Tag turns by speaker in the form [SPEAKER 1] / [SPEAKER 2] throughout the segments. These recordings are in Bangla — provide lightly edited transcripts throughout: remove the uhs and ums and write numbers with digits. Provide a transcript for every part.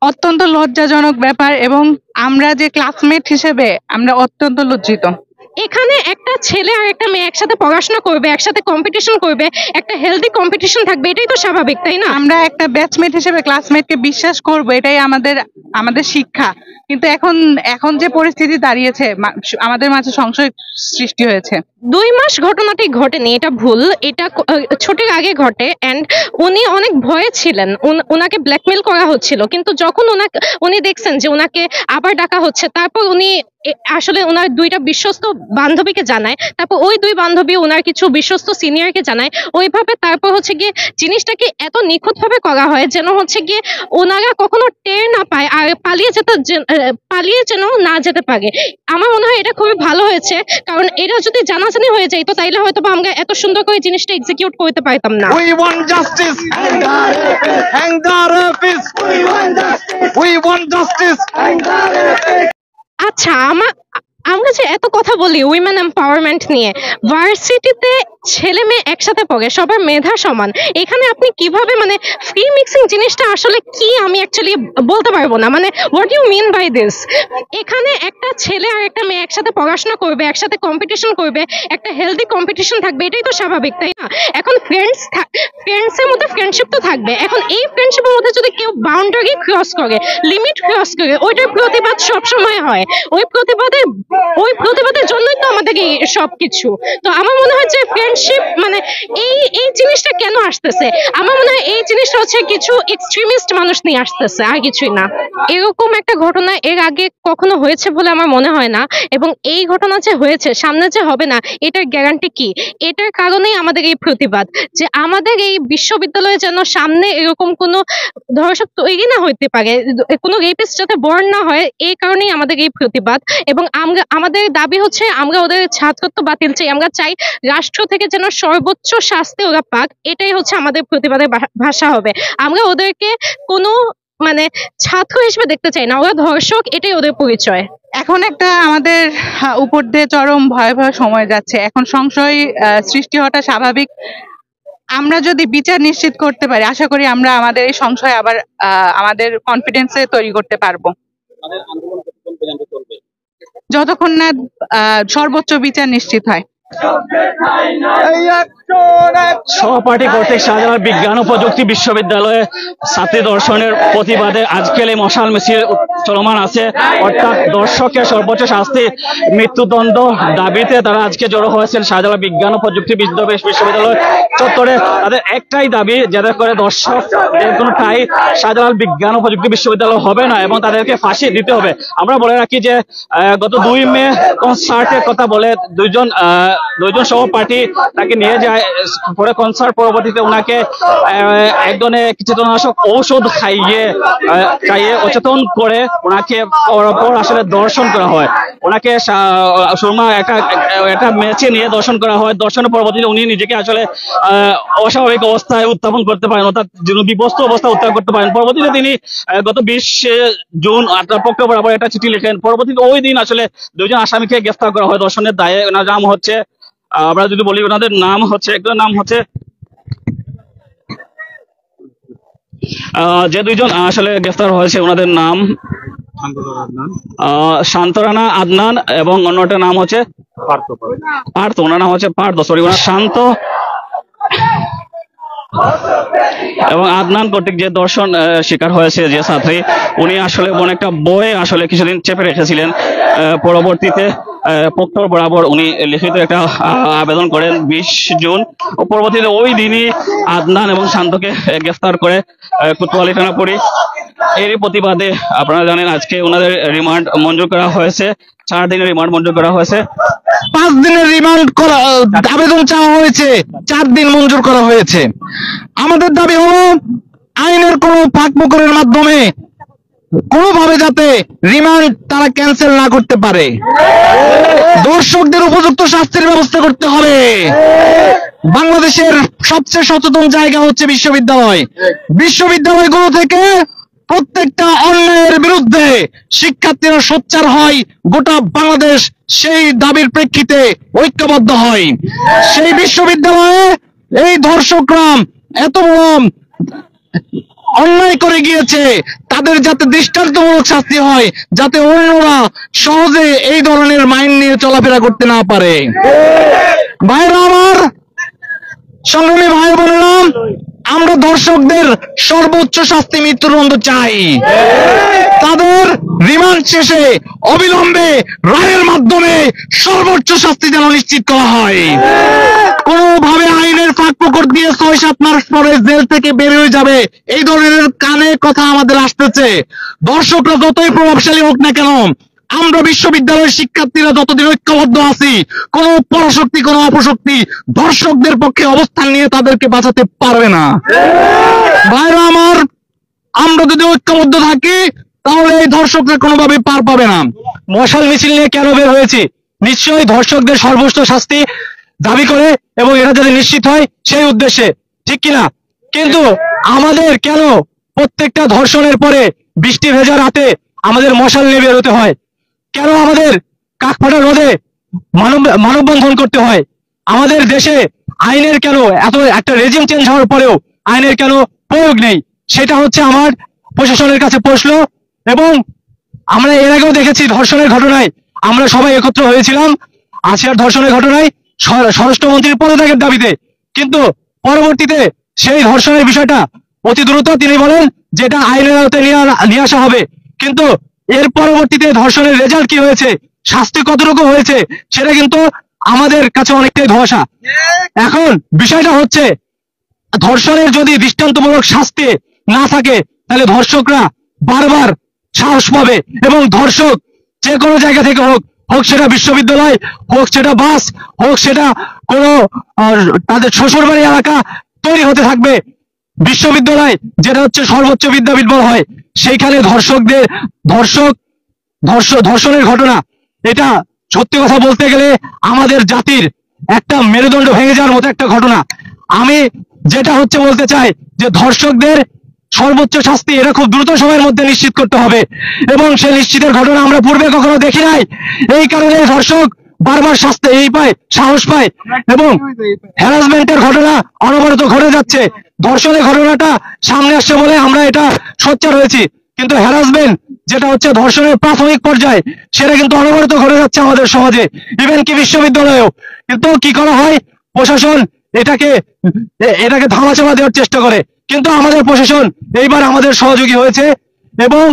[SPEAKER 1] অত্যন্ত লজ্জাজনক ব্যাপার এবং আমরা যে ক্লাসমেট হিসেবে আমরা অত্যন্ত লজ্জিত।
[SPEAKER 2] এখানে একটা ছেলে আর একটা মেয়ে একসাথে পড়াশোনা করবে, একসাথে কম্পিটিশন করবে, একটা হেলদি কম্পিটিশন থাকবে, এটাই তো স্বাভাবিক, তাই না?
[SPEAKER 1] আমরা একটা ব্যাচমেট হিসেবে ক্লাসমেটকে বিশ্বাস করব, এটাই আমাদের আমাদের শিক্ষা। কিন্তু এখন এখন যে পরিস্থিতি দাঁড়িয়েছে, আমাদের মাঝে সংশয় সৃষ্টি হয়েছে।
[SPEAKER 2] 2 মাস ঘটনাটি ঘটেনি, এটা ভুল, এটা ছুটির আগে ঘটে। এন্ড উনি অনেক ভয়ে ছিলেন, ওনাকে ব্ল্যাকমেল করা হচ্ছিল, কিন্তু যখন উনি দেখছেন যে ওনাকে আবার ডাকা হচ্ছে, তারপর উনি আসলে ওনার 2টা বিশ্বস্ত বান্ধবীকে জানায়, তারপর ওই 2 বান্ধবী ওনার কিছু বিশ্বস্ত সিনিয়রকে জানায়, ওইভাবে তারপর হচ্ছে গিয়ে জিনিসটাকে এত নিখুঁত ভাবে করা হয় যেন হচ্ছে গিয়ে ওনারা কখনো টের না পায় আর পালিয়ে যেন না যেতে পারে। আমার মনে হয় এটা খুবই ভালো হয়েছে, কারণ এটা যদি জানাজানি হয়ে যায় তো তাইলে হয়তো আমরা এত সুন্দর করে জিনিসটা এক্সিকিউট করতে পারতাম না।
[SPEAKER 3] We want justice. Hang the rapist. We want justice.
[SPEAKER 2] আচ্ছা, আমরা যে এত কথা বলি উইমেন এম্পাওয়ারমেন্ট নিয়ে, ভার্সিটিতে ছেলে মেয়ে একসাথে পড়ে, সবার মেধা সমান, এখানে আপনি কিভাবে মানে ফ্রি মিক্সিং জিনিসটা আসলে কি আমি অ্যাকচুয়ালি বলতে পারবো না, মানে what you mean by this? এখানে একটা ছেলে আর একটা মেয়ে একসাথে পড়াশোনা করবে, একসাথে কম্পিটিশন করবে, একটা হেলদি কম্পিটিশন থাকবে, এটাই তো স্বাভাবিক, তাই না? এখন ফ্রেন্ডসের মধ্যে ফ্রেন্ডশিপ তো থাকবে। এখন এই ফ্রেন্ডশিপের মধ্যে যদি কেউ বাউন্ডারি ক্রস করে, লিমিট ক্রস করে, ওইটার প্রতিবাদ সবসময় হয়। ওই প্রতিবাদের জন্যই তো আমাদের এই সবকিছু। তো আমার মনে হয় যে ফ্রেন্ডশিপ মানে এই জিনিসটা কেন আসতেছে, আমার মনে হয় এই জিনিসটা হচ্ছে কিছু এক্সট্রিমিস্ট মানুষ নিয়ে আসতেছে, আর কিছুই না। এরকম একটা ঘটনা এর আগে কখনো হয়েছে বলে আমার মনে হয় না, এবং এই ঘটনা যে হয়েছে, সামনে যে হবে না, এটার গ্যারান্টি কি? এটার কারণেই আমাদের এই প্রতিবাদ, যে আমাদের এই বিশ্ববিদ্যালয়ে যেন সামনে এরকম কোনো ধর্ষক তৈরি না হইতে পারে, কোনো রেপিস্ট যাতে বর্ণ না হয়, এই কারণেই আমাদের এই প্রতিবাদ। এবং আমাদের দাবি হচ্ছে আমরা ওদের ছাত্রত্ব বাতিল চাই, আমরা চাই রাষ্ট্র থেকে যেন সর্বোচ্চ শাস্তি ওরা পাক, এটাই হচ্ছে আমাদের প্রতিবাদের ভাষা হবে। আমরা ওদেরকে কোনো মানে ছাত্র হিসেবে দেখতে চাই না, ওরা ধর্ষক, এটাই ওদের পরিচয়।
[SPEAKER 1] এখন একটা আমাদের উপর দিয়ে চরম ভয়াবহ সময় যাচ্ছে, এখন সংশয় সৃষ্টি হওয়াটা স্বাভাবিক। আমরা যদি বিচার নিশ্চিত করতে পারি, আশা করি আমরা আমাদের এই সংশয় আবার আমাদের কনফিডেন্সে তৈরি করতে পারবো। যতক্ষণ না সর্বোচ্চ বিচার নিশ্চিত হয়।
[SPEAKER 4] সহপাঠী কর্তৃক শাহজালাল বিজ্ঞান ও প্রযুক্তি বিশ্ববিদ্যালয়ে ছাত্রী ধর্ষণের প্রতিবাদে আজকের এই মশাল মিছিল চলমান আছে। অর্থাৎ দর্শকের সর্বোচ্চ শাস্তি মৃত্যুদণ্ড দাবিতে তারা আজকে জড়ো হয়েছেন শাহজালাল বিজ্ঞান ও প্রযুক্তি বিশ্ববিদ্যালয় চত্বরে। তাদের একটাই দাবি, যাতে করে দর্শকদের কোনো ঠাঁই শাহজালাল বিজ্ঞান ও প্রযুক্তি বিশ্ববিদ্যালয় হবে না এবং তাদেরকে ফাঁসি দিতে হবে। আমরা বলে রাখি যে গত 2 মে কনসার্টের কথা বলে দুইজন সহপাঠী তাকে নিয়ে যায়, পরে কনসার্ট পরবর্তীতে ওনাকে একজনে চেতনানাশক ঔষধ খাইয়ে অচেতন করে ওনাকে আসলে দর্শন করা হয়। ওনাকে সুরমা একটা ম্যাচে নিয়ে দর্শন করা হয়। দর্শনের পরবর্তীতে উনি নিজেকে আসলে অস্বাভাবিক অবস্থায় উত্থাপন করতে পারেন, অর্থাৎ বিবস্ত্র অবস্থায় উত্থাপন করতে পারেন। পরবর্তীতে তিনি গত 20 জুন পক্ষ বরাবর একটা চিঠি লেখেন। পরবর্তীতে ওই দিন আসলে 2 জন আসামিকে গ্রেফতার করা হয় দর্শনের দায়ে। ওনার নাম হচ্ছে, আমরা যদি বলি ওনাদের নাম হচ্ছে, একজনের নাম হচ্ছে, যে 2 জন আসলে গ্রেফতার হয়েছে ওনাদের নাম শান্তরানা আদনান এবং অন্যটার নাম হচ্ছে পার্থ। ওনার নাম হচ্ছে পার্থ, সরি, ওনার শান্ত এবং আদনান কর্তৃক যে দর্শন শিকার হয়েছে যে ছাত্রী, উনি আসলে অনেকটা বই আসলে কিছুদিন চেপে রেখেছিলেন। পরবর্তীতে প্রক্টর বরাবর উনি লিখিত একটা আবেদন করেন 20 জুন। পরবর্তীতে ওই দিনই আদনান এবং শান্তকে গ্রেফতার করে কোতোয়ালি থানা পুলিশ। এরই প্রতিবাদে আপনারা জানেন আজকে ওনাদের রিমান্ড মঞ্জুর করা হয়েছে, 4 দিনের রিমান্ড মঞ্জুর করা হয়েছে।
[SPEAKER 3] 5 দিনের রিমান্ড করা আবেদন চাওয়া হয়েছে, 4 দিন মঞ্জুর করা হয়েছে। আমাদের দাবি হলো আইনের কোনো ফাঁকফোকরের মাধ্যমে কোনোভাবে যাতে রিমান্ড তারা ক্যান্সেল না করতে পারে। দর্শকদের উপযুক্ত শাস্তির ব্যবস্থা করতে হবে। বাংলাদেশের সবচেয়ে সচেতন জায়গা হচ্ছে বিশ্ববিদ্যালয়। বিশ্ববিদ্যালয়গুলো থেকে প্রত্যেকটা অন্যায়ের বিরুদ্ধে শিক্ষার্থীরা সোচ্চার হয়, গোটা বাংলাদেশ সেই দাবির প্রেক্ষিতে ঐক্যবদ্ধ হয়। সেই বিশ্ববিদ্যালয়ে এই ধর্ষকরা এত বড় অন্যায় করে গিয়েছে তাদের যাতে দৃষ্টান্তমূলক শাস্তি হয়, যাতে অন্যরা সহজে এই ধরনের মাইন্ড নিয়ে চলাফেরা করতে না পারে। ভাইরা আমার, সংগ্রামী ভাই বোনেরা, আমরা ধর্ষকদের সর্বোচ্চ শাস্তি মৃত্যুদণ্ড চাই। তাদের রিমান্ড শেষে অবিলম্বে রায়ের মাধ্যমে সর্বোচ্চ শাস্তি যেন নিশ্চিত করা হয়। কোনোভাবে আইনের ফাঁক ফোকর দিয়ে ৬-৭ মাস পরে জেল থেকে বের হয়ে যাবে, এই ধরনের কানে কথা আমাদের আসতেছে। দর্শকরা যতই প্রভাবশালী হোক না কেন, আমরা বিশ্ববিদ্যালয়ের শিক্ষার্থীরা যতদিন ঐক্যবদ্ধ আছি, কোন পরাশক্তি কোন অপশক্তি ধর্ষকদের পক্ষে অবস্থান নিয়ে তাদেরকে বাঁচাতে পারবে না। ভাইরা আমার, আমরা যদি ঐক্যবদ্ধ থাকি তাহলে এই ধর্ষকরা কোনোভাবে পার পাবে না। মশাল মিছিল নিয়ে কেন বের হয়েছি? নিশ্চয়ই ধর্ষকদের সর্বোচ্চ শাস্তি দাবি করে এবং এটা যদি নিশ্চিত হয় সেই উদ্দেশ্যে, ঠিক কিনা? কিন্তু আমাদের কেন প্রত্যেকটা ধর্ষণের পরে বৃষ্টি ভেজা রাতে আমাদের মশাল নিয়ে বের হতে হয়? কেন আমাদের কাকফাটা রোদে মানববন্ধন করতে হয়? আমাদের দেশে আইনের কেন এত একটা রেজিম চেঞ্জ হওয়ার পরেও আইনের কেন প্রয়োগ নেই? সেটা হচ্ছে আমার প্রশাসনের কাছে প্রশ্ন। এবং আমরা এর আগেও দেখেছি ধর্ষণের ঘটনায় আমরা সবাই একত্র হয়েছিলাম আসিয়ার ধর্ষণের ঘটনায় স্বরাষ্ট্রমন্ত্রীর পদত্যাগের দাবিতে, কিন্তু পরবর্তীতে সেই ধর্ষণের বিষয়টা অতি দ্রুত তিনি বলেন যেটা আইনের আওতায় নিয়ে আসা হবে। কিন্তু এর পরবর্তীতে ধর্ষণের রেজাল্ট কি হয়েছে, শাস্তি কতটুকু হয়েছে, সেটা কিন্তু আমাদের কাছে অনেকটাই ধোঁয়াশা। এখন বিষয়টা হচ্ছে, ধর্ষণের যদি দৃষ্টান্তমূলক শাস্তি না থাকে তাহলে ধর্ষকরা বারবার সাহস পাবে এবং ধর্ষক যে কোনো জায়গা থেকে হোক, হোক সেটা বিশ্ববিদ্যালয়, হোক সেটা বাস, হোক সেটা কোনো তাদের শ্বশুরবাড়ি এলাকা তৈরি হতে থাকবে। বিশ্ববিদ্যালয় যেটা হচ্ছে সর্বোচ্চ বিদ্যাপীঠ বলা হয়, সেইখানে ধর্ষণের ঘটনা, এটা সত্যি কথা বলতে গেলে আমাদের জাতির একটা মেরুদণ্ড ভেঙে যাওয়ার মতো একটা ঘটনা। আমি যেটা হচ্ছে বলতে চাই যে ধর্ষকদের সর্বোচ্চ শাস্তি এটা খুব দ্রুত সময়ের মধ্যে নিশ্চিত করতে হবে এবং সেই নিশ্চিতের ঘটনা আমরা পূর্বে কখনো দেখি নাই। এই কারণে ধর্ষক বারবার শাস্তি সাহস পায় এবং হ্যারাসমেন্টের ঘটনা অনবরত ঘটে যাচ্ছে। ধর্ষণের ঘটনাটা সামনে আসছে বলে আমরা এটা সোচ্চার হয়েছি, কিন্তু হ্যারাসমেন্ট যেটা হচ্ছে ধর্ষণের প্রাথমিক পর্যায়ে সেটা কিন্তু অনবরত ঘটে যাচ্ছে আমাদের সমাজে, ইভেন কি বিশ্ববিদ্যালয়েও। কিন্তু কি করা হয়, প্রশাসন এটাকে ধামাচাপা দেওয়ার চেষ্টা করে, কিন্তু আমাদের প্রশাসন এইবার আমাদের সহযোগী হয়েছে এবং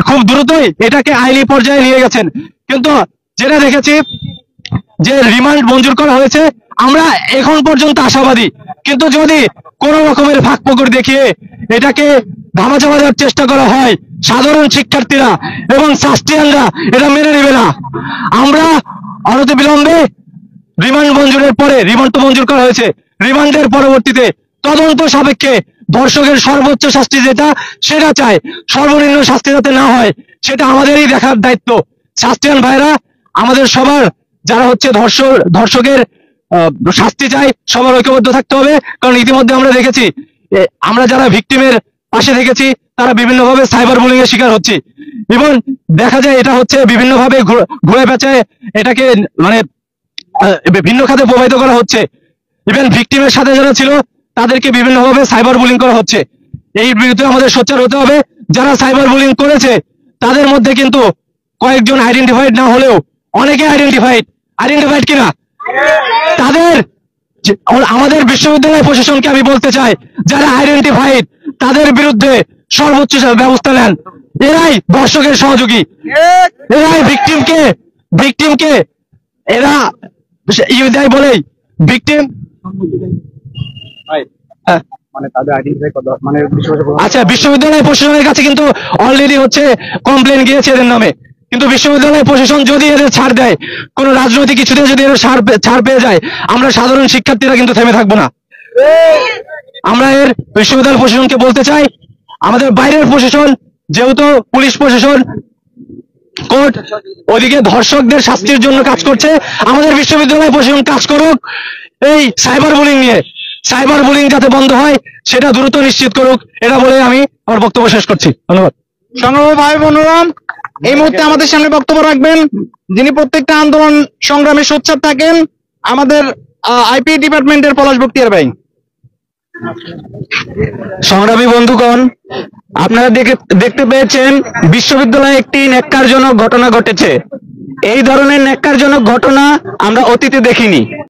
[SPEAKER 3] খুব দ্রুতই এটাকে আইনি পর্যায়ে নিয়ে গেছেন। কিন্তু যেটা দেখেছি যে রিমান্ড মঞ্জুর করা হয়েছে, আমরা এখন পর্যন্ত আশাবাদী, কিন্তু যদি কোন রকমের ফাঁক ফোকর দেখিয়ে এটাকে ধামাচাপা দেওয়ার চেষ্টা করা হয়, সাধারণ শিক্ষার্থীরা এবং ট্রাস্টিয়ানরা এটা মেনে নেবে না। আমরা অনতিবিলম্বে রিমান্ড মঞ্জুরের পরে, রিমান্ড তো মঞ্জুর করা হয়েছে, রিমান্ডের পরবর্তীতে তদন্ত সাপেক্ষে ধর্ষকের সর্বোচ্চ শাস্তি যেটা সেটা চাই, সর্বনিম্ন শাস্তি যাতে না হয় সেটা আমাদেরই দেখার দায়িত্ব। শাস্ত্রিয়ান ভাইরা, আমাদের সবার যারা হচ্ছে ধর্ষকের শাস্তি চাই, সবার ঐক্যবদ্ধ থাকতে হবে। কারণ ইতিমধ্যে আমরা দেখেছি, আমরা যারা ভিকটিমের পাশে থেকেছি তারা বিভিন্নভাবে সাইবার বুলিং এর শিকার হচ্ছে এবং দেখা যায় এটা হচ্ছে বিভিন্নভাবে ঘুরে পেঁচায় এটাকে মানে ভিন্ন খাতে প্রবাহিত করা হচ্ছে। ইভেন ভিকটিমের সাথে যারা ছিল তাদেরকে বিভিন্নভাবে সাইবার বুলিং করা হচ্ছে। এই বিরুদ্ধে আমাদের সোচ্চার হতে হবে। যারা সাইবার বুলিং করেছে তাদের মধ্যে কিন্তু কয়েকজন আইডেন্টিফাইড না হলেও অনেকে আইডেন্টিফাইড কিনা তাদের আমাদের বিশ্ববিদ্যালয় প্রশাসনকে আমি বলতে চাই, যারা আইডেন্টিফাইড তাদের বিরুদ্ধে সর্বোচ্চ ব্যবস্থা নেন। এরাই ধর্ষকের সহযোগী, এরাই ভিকটিমকে এরা ইউদাই বলেই ভিকটিম আচ্ছা, বিশ্ববিদ্যালয় প্রশাসনের কাছে কিন্তু অলরেডি হচ্ছে কমপ্লেন গিয়েছে এদের নামে, কিন্তু বিশ্ববিদ্যালয় প্রশাসন যদি এদের ছাড় দেয়, কোন রাজনৈতিক কিছুতে যদি এদের ছাড় পেয়ে যায়, আমরা সাধারণ শিক্ষার্থীরা কিন্তু থেমে থাকবো না। আমরা এর বিশ্ববিদ্যালয় প্রশাসনকে বলতে চাই, আমাদের বাইরের প্রশাসন যেহেতু পুলিশ প্রশাসন, কোর্ট ওদিকে ধর্ষকদের শাস্তির জন্য কাজ করছে, আমাদের বিশ্ববিদ্যালয় প্রশাসন কাজ করুক এই সাইবার বুলিং নিয়ে। সাইবার বুলিং যাতে বন্ধ হয় সেটা দ্রুত নিশ্চিত করুক, এটা বলে আমি আমার বক্তব্য শেষ করছি। ধন্যবাদ।
[SPEAKER 5] সংগ্রামী ভাই বোনেরা, এই মুহূর্তে আমাদের সামনে বক্তব্য রাখবেন যিনি প্রত্যেকটা আন্দোলন সংগ্রামে সোচ্চার থাকেন, আমাদের আইপি ডিপার্টমেন্টের পলাশ বক্তিয়ার ভাই।
[SPEAKER 3] সংগ্রামী বন্ধুগণ, আপনারা দেখতে পেয়েছেন বিশ্ববিদ্যালয়ে একটি ন্যাক্কারজনক ঘটনা ঘটেছে। এই ধরনের ন্যাক্কারজনক ঘটনা আমরা অতীতে দেখিনি।